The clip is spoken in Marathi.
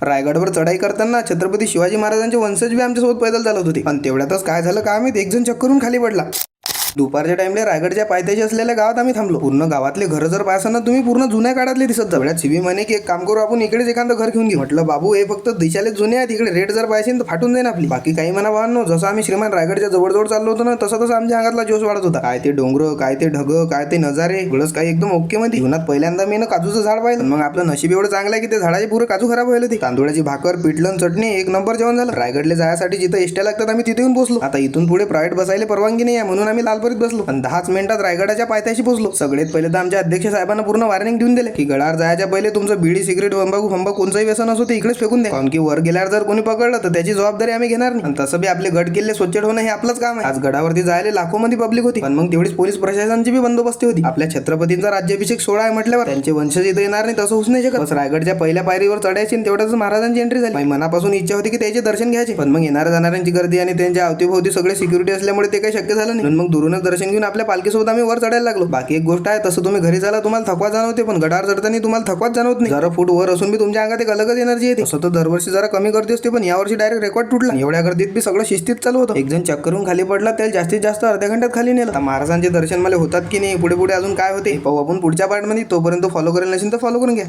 रायगडवर चढाई करताना छत्रपती शिवाजी महाराजांचे वंशज बी आमच्यासोबत पैदल चालत होते. पण तेवढ्यातच काय झालं काय माहित, एक जण चक्करून खाली पडला. दुपारच्या टाइमला रायगडच्या पायथ्याशी असलेल्या गावात आम्ही थांबलो. पूर्ण गावातले घर जर पाहसाल ना तुम्ही, पूर्ण जुन्या काळातले दिसत. तेवढ्यात शिवी म्हणे की एक काम करू, आपण इकडेच एखादं घर घेऊन घेऊ. म्हटलं बाबू हे फक्त दिशाले जुने आहेत, इकडे रेट जर पाहिजे तर फाटून जाईन आपली. बाकी काही म्हणा भावांनो, जसं आम्ही श्रीमान रायगडच्या जवळ चाललो होतो ना, तसं आमच्या अंगातला जोश वाढत होता. काय ते डोंगर, काय ते ढग, काय ते नजारे, एवढंच काही एकदम ओके मध्ये. जीवनात पहिल्यांदा मी ना काजूचं झाड पाहिलं. मग आपलं नशीब एवढं चांगलं आहे की ते झाडाचे पुरे काजू खराब व्हायला होते. तांदूळाची भाकर, पिठलं, चटणी एक नंबर जेवण झालं. रायगडले जायसाठी जिथं एसट्या लागतात आम्ही तिथे येऊन पोहोचलो. आता इथून पुढे प्रायव्हेट बसायला परवानगी नाही आहे, म्हणून आम्ही लालपरीत बसलो. आणि 10 मिनिटात रायगडाच्या पायथ्याशी पोहोचलो. सगळ्यात पहिले तर आमच्या अध्यक्ष साहेबांना पूर्ण वॉर्निंग देऊन दिले की गडावर जायच्या पहिले तुमचं बीडी, सिगरेट, तंबाखू कोणचंही व्यसन असो ते इकडेच फेकून द्या. कारण की वर गेल्यावर जर कोणी पकडलं तर त्याची जबाबदारी आम्ही घेणार नाही. आणि तसं बी आपले गड किल्ले स्वच्छ ठेवणं हे आपलंच काम आहे. आज गडावरती जायला लाखो मध्ये पब्लिक होती, पण मग तेवढीच पोलीस प्रशासनाची बी बंदोबस्ती होती. आपल्या छत्रपतींचा राज्याभिषेक सोहळा आहे म्हटल्यावर त्यांचे वंशज इथे येणार नाही तसं होऊच नाही शकत. बस रायगडच्या पहिल्या पायरीवर चढायची आणि तेवढ्याच महाराजांची एंट्री झाली. मनापासून इच्छा होती की त्याचे दर्शन घ्यायचे, पण मग येणाऱ्या जाणाऱ्यांची गर्दी आणि त्यांच्या अवतीभोवती सगळे सिक्युरिटी असल्यामुळे ते काही शक्य झालं नाही. मग दुरूनच दर्शन घेऊन आपल्या पालखीसोबत आम्ही वर चढायला लागलो. बाकी एक गोष्ट आहे, तसं तुम्ही घरी झाला तुम्हाला थकवा जाणवते, पण गडावर चढताना तुम्हाला थकवाच जाणवत नाही. जरा फूट वर असून बी तुमच्या अंगात एक अलगच एनर्जी येते. तसं तर दरवर्षी जरा कमी गर्दी असते, पण यावर्षी डायरेक्ट रेकॉर्ड तुटला. एवढ्या गर्दीत बी सगळं शिस्तीत चालू होतं. एक जण चक्करून खाली पडला, त्याला जास्तीत जास्त अर्ध्या घंट्यात खाली नेलं. महाराजांचे दर्शन मला होतात की नाही, पुढे अजून काय होते पाहू आपण पुढच्या पार्टमध्ये. तोपर्यंत फॉलो करेल नसेल तर फॉलो करून घ्या.